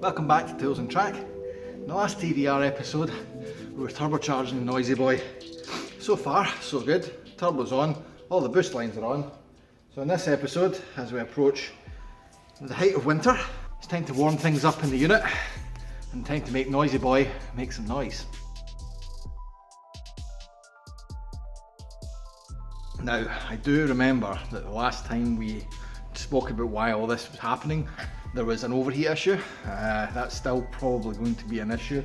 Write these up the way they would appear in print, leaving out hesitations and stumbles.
Welcome back to Tools and Track. In the last TVR episode, we were turbocharging the Noisy Boy. So far, so good. Turbo's on, all the boost lines are on. So in this episode, as we approach the height of winter, it's time to warm things up in the unit and time to make Noisy Boy make some noise. Now, I do remember that the last time we spoke about why all this was happening, there was an overheat issue. That's still probably going to be an issue.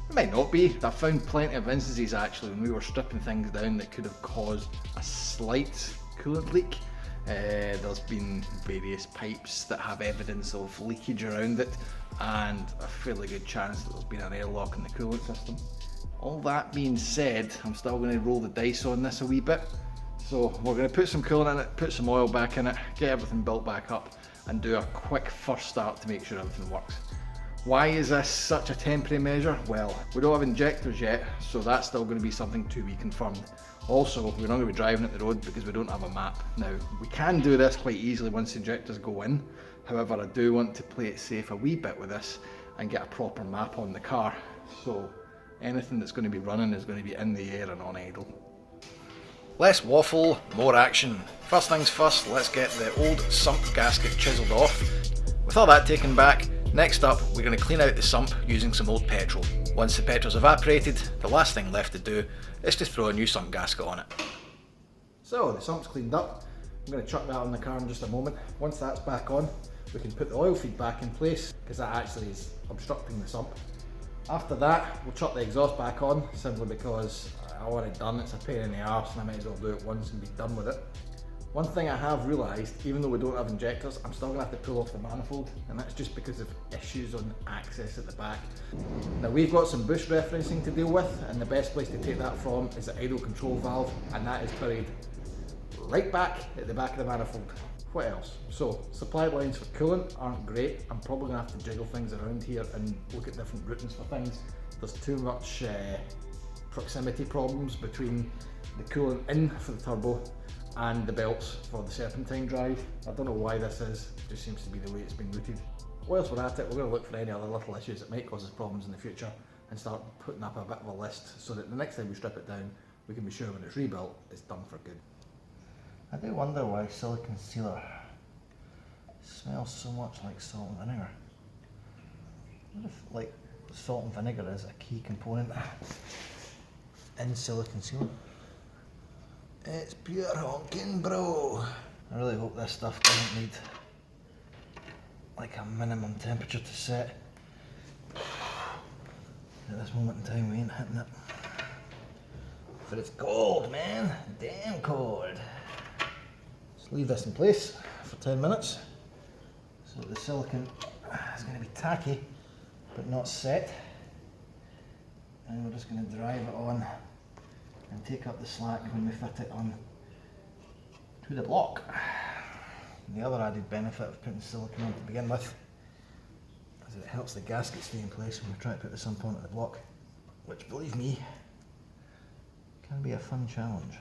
It might not be. I found plenty of instances actually when we were stripping things down that could have caused a slight coolant leak. There's been various pipes that have evidence of leakage around it and a fairly good chance that there's been an airlock in the coolant system. All that being said, I'm still going to roll the dice on this a wee bit. So we're going to put some coolant in it, put some oil back in it, get everything built back up and do a quick first start to make sure everything works. Why is this such a temporary measure? Well, we don't have injectors yet, so that's still going to be something to be confirmed. Also, we're not going to be driving up the road because we don't have a map. Now, we can do this quite easily once the injectors go in. However, I do want to play it safe a wee bit with this and get a proper map on the car. So anything that's going to be running is going to be in the air and on idle. Less waffle, more action. First things first, let's get the old sump gasket chiselled off. With all that taken back, next up we're going to clean out the sump using some old petrol. Once the petrol's evaporated, the last thing left to do is to throw a new sump gasket on it. So the sump's cleaned up. I'm going to chuck that on the car in just a moment. Once that's back on, we can put the oil feed back in place because that actually is obstructing the sump. After that, we'll chuck the exhaust back on simply because I want it done. It's a pain in the arse and I might as well do it once and be done with it. One thing I have realised, even though we don't have injectors, I'm still going to have to pull off the manifold, and that's just because of issues on access at the back. Now we've got some bush referencing to deal with, and the best place to take that from is the idle control valve, and that is buried right back at the back of the manifold. What else? So, supply lines for coolant aren't great. I'm probably going to have to jiggle things around here and look at different routings for things. There's too much proximity problems between the coolant in for the turbo and the belts for the serpentine drive. I don't know why this is, it just seems to be the way it's been routed. Whilst we're at it, we're going to look for any other little issues that might cause us problems in the future and start putting up a bit of a list so that the next time we strip it down, we can be sure when it's rebuilt, it's done for good. I do wonder why silicone sealer smells so much like salt and vinegar. What if like salt and vinegar is a key component in silicone sealer? It's pure honking, bro. I really hope this stuff doesn't need like a minimum temperature to set. At this moment in time we ain't hitting it. But it's cold, man. Damn cold. Let's leave this in place for 10 minutes. So the silicone is going to be tacky but not set. And we're just going to drive it on and take up the slack when we fit it on to the block. The other added benefit of putting silicone on to begin with is that it helps the gasket stay in place when we try to put the sump onto the block, which, believe me, can be a fun challenge.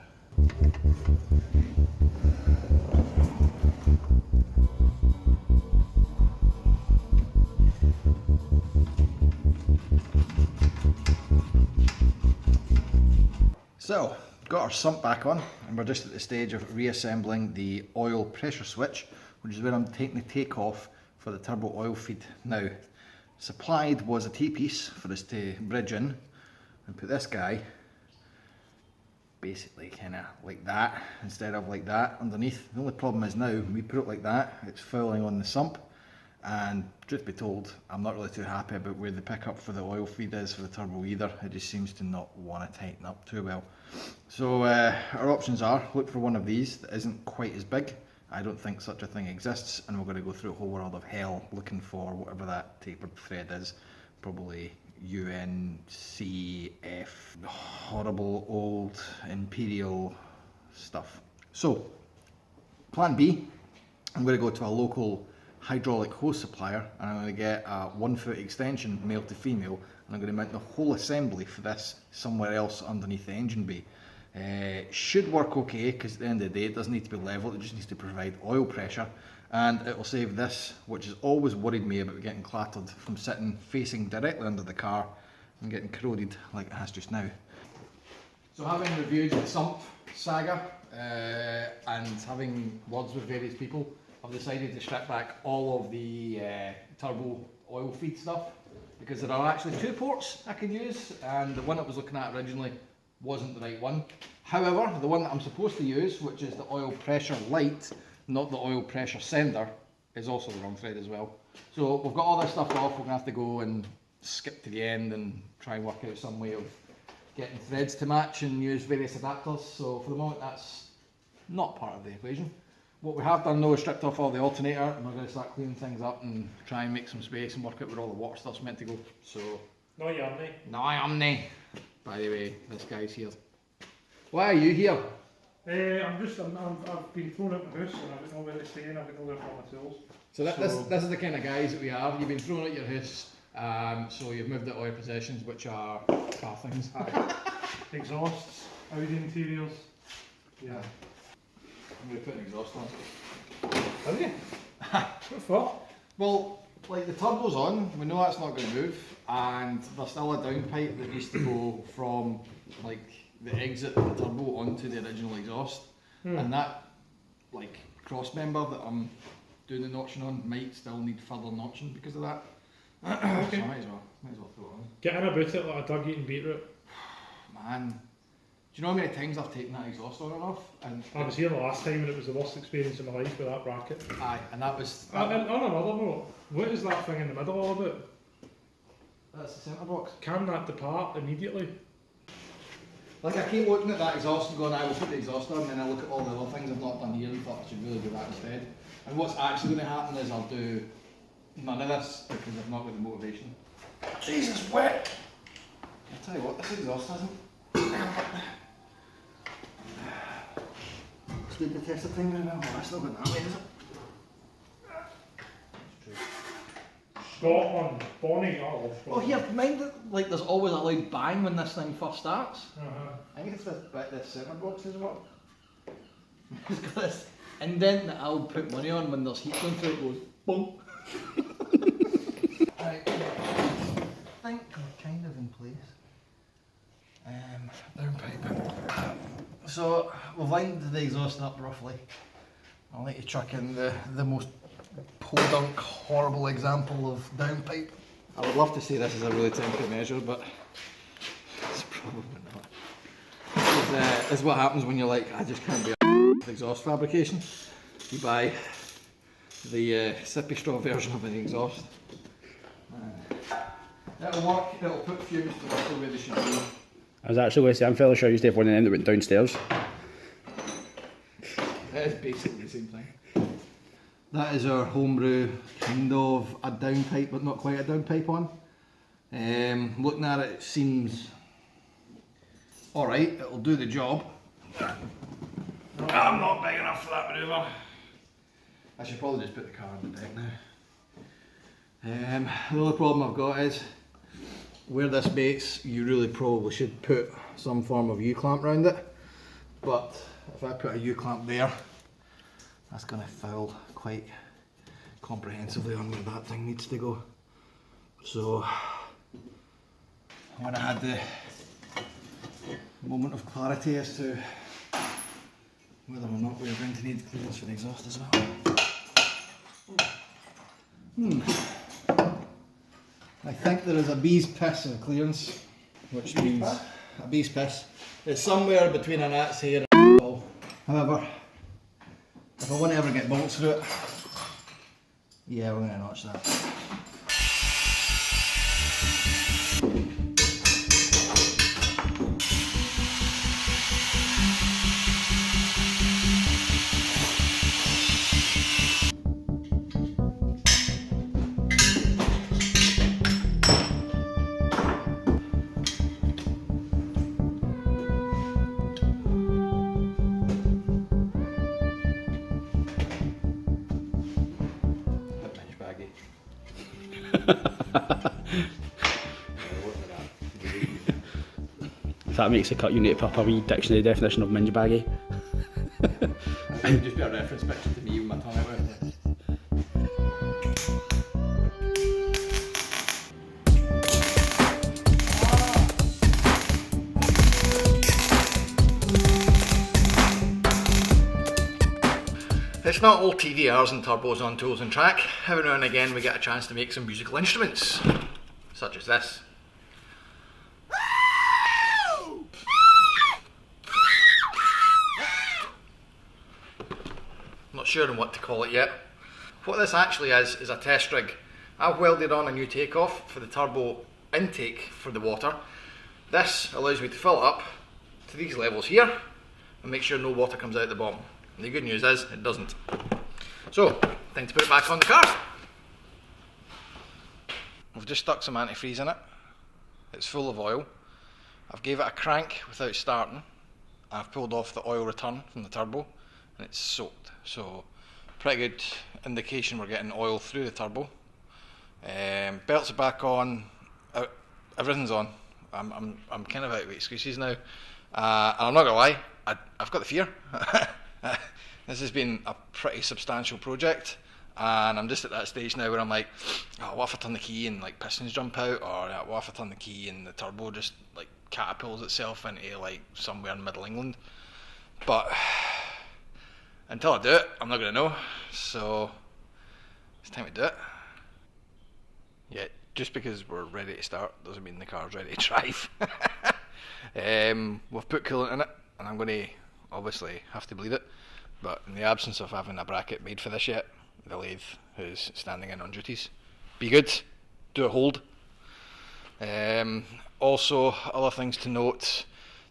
So, got our sump back on and we're just at the stage of reassembling the oil pressure switch, which is where I'm taking the take off for the turbo oil feed. Now, supplied was a T-piece for us to bridge in and put this guy basically kind of like that instead of like that underneath. The only problem is now when we put it like that, it's fouling on the sump, and truth be told, I'm not really too happy about where the pickup for the oil feed is for the turbo either. It just seems to not want to tighten up too well. So our options are look for one of these that isn't quite as big. I don't think such a thing exists, and we're going to go through a whole world of hell looking for whatever that tapered thread is. Probably UNCF, horrible old imperial stuff. So plan B, I'm going to go to a local hydraulic hose supplier and I'm going to get a 1 foot extension male to female, and I'm going to mount the whole assembly for this somewhere else underneath the engine bay. Should work okay because at the end of the day it doesn't need to be level, it just needs to provide oil pressure, and it will save this, which has always worried me about getting clattered, from sitting facing directly under the car and getting corroded like it has just now. So having reviewed the sump saga and having words with various people, I've decided to strip back all of the turbo oil feed stuff, because there are actually two ports I can use, and the one I was looking at originally wasn't the right one. However, the one that I'm supposed to use, which is the oil pressure light, not the oil pressure sender, is also the wrong thread as well. So we've got all this stuff off. We're going to have to go and skip to the end and try and work out some way of getting threads to match and use various adapters. So for the moment, that's not part of the equation. What we have done though is stripped off all the alternator, and we're going to start cleaning things up and try and make some space and work out where all the water stuff's meant to go. So No, you haven't. no, I am nae. By the way, this guy's here. Why are you here? I've been thrown out my house and I've got nowhere to stay and I've got nowhere for my tools. So this is the kind of guys that we are. You've been thrown out your house, so you've moved out all your possessions, which are car things. Exhausts, Audi interiors. Yeah. I'm going to put an exhaust on. Have you? What for? Well, like the turbo's on, we know that's not going to move, and there's still a downpipe that needs to go from like the exit of the turbo onto the original exhaust, and that like cross member that I'm doing the notching on might still need further notching because of that. Okay. So I might as well throw it on. Get in about it like a dug eating beetroot. Man, do you know how many times I've taken that exhaust on and off? And I was here the last time and it was the worst experience of my life with that bracket. aye, and that was. And on another note, what is that thing in the middle all about? That's the centre box. Can that depart immediately? Like I keep looking at that exhaust and going, I will put the exhaust on, and then I look at all the other things I've not done here and thought I should really do that instead. And what's actually going to happen is I'll do none of this because I've not got the motivation. Jesus, wet! I'll tell you what, this exhaust hasn't. Speed the tester thing going well. That's not going that way, is it? Scotland, Bonnie, I love Oh, Scotland. here, mind that like there's always a loud bang when this thing first starts. Uh-huh. I think it's this centre box as well. It's got this indent that I'll put money on when there's heat going through it, goes boom. Right, I think we're kind of in place. Downpipe. So we've lined the exhaust up roughly. I'll let you chuck in the most podunk, horrible example of downpipe. I would love to say this is a really temporary measure, but it's probably not. This is what happens when you're like, I just can't be with exhaust fabrication. You buy the sippy straw version of an exhaust. It'll work, it'll put fumes to roughly where they should be. I was actually going to say, I'm fairly sure you used to have one of them that went downstairs. It is basically the same thing. That is our homebrew, kind of a downpipe, but not quite a downpipe on. Looking at it, it seems alright, it'll do the job. I'm not big enough for that manoeuvre. I should probably just put the car on the deck now. The only problem I've got is, where this mates, you really probably should put some form of U-clamp around it. But if I put a U-clamp there, that's going to foul quite comprehensively on where that thing needs to go. So when I had the moment of clarity as to whether or not we were going to need clearance for the exhaust as well. I think there is a bee's piss in clearance, which means a bee's piss. It's somewhere between an at's hair and a ball. However, if I want to ever get bolts through it, yeah, we're going to notch that. If that makes a cut, you need to put up a wee dictionary definition of minge baggy. That would just be a reference picture to me with my tongue out. It's not all TVRs and turbos on Tools and Track. Every now and again we get a chance to make some musical instruments, such as this. Not sure on what to call it yet. What this actually is a test rig. I've welded on a new takeoff for the turbo intake for the water. This allows me to fill it up to these levels here and make sure no water comes out the bottom. And the good news is it doesn't. So, time to put it back on the car. We've just stuck some antifreeze in it. It's full of oil. I've gave it a crank without starting. I've pulled off the oil return from the turbo and it's soaked. So, pretty good indication we're getting oil through the turbo. Belts are back on. Everything's on. I'm kind of out of excuses now. And I'm not gonna lie, I've got the fear. This has been a pretty substantial project, and I'm just at that stage now where I'm like, oh, what if I turn the key and like pistons jump out, or what if I turn the key and the turbo just like catapults itself into like somewhere in Middle England. But until I do it, I'm not gonna know. So it's time to do it. Yeah, just because we're ready to start doesn't mean the car's ready to drive. We've put coolant in it, and I'm going to obviously have to bleed it, but in the absence of having a bracket made for this yet, the lathe who's standing in on duties, be good, do a hold. Also, other things to note,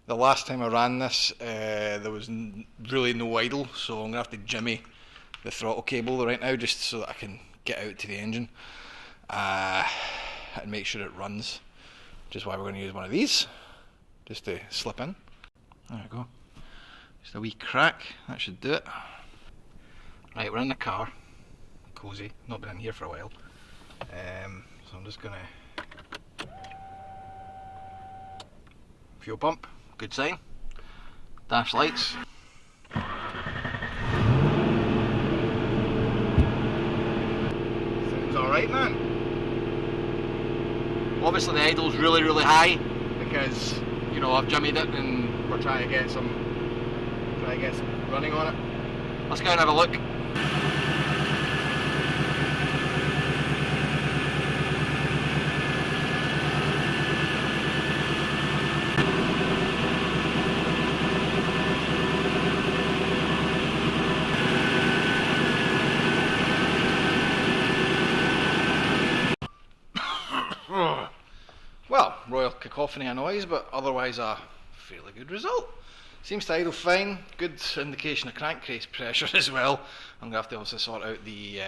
the last time I ran this there was really no idle, so I'm going to have to jimmy the throttle cable right now just so that I can get out to the engine and make sure it runs, which is why we're going to use one of these just to slip in. There we go, just a wee crack, that should do it. Right, we're in the car, cosy, not been in here for a while, so I'm just going to fuel pump, good sign, dash lights. Sounds alright, man. Obviously the idle's really high because, you know, I've jimmied it and we're trying to get some running on it. Let's go and have a look. Well, royal cacophony of noise, but otherwise a fairly good result. Seems to idle fine, good indication of crankcase pressure as well. I'm going to have to obviously sort out the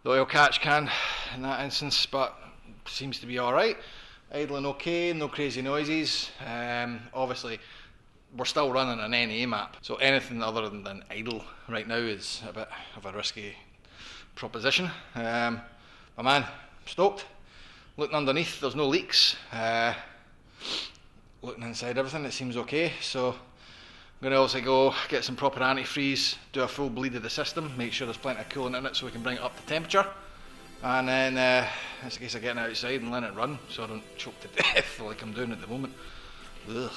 oil catch can in that instance, but seems to be alright. Idling okay, no crazy noises. Obviously, we're still running an NA map, so anything other than idle right now is a bit of a risky proposition. But man, stoked. Looking underneath, there's no leaks. Looking inside everything, it seems okay. So I'm going to also go get some proper antifreeze, do a full bleed of the system, make sure there's plenty of coolant in it so we can bring it up to temperature. And then it's a case of getting outside and letting it run so I don't choke to death like I'm doing at the moment. Ugh.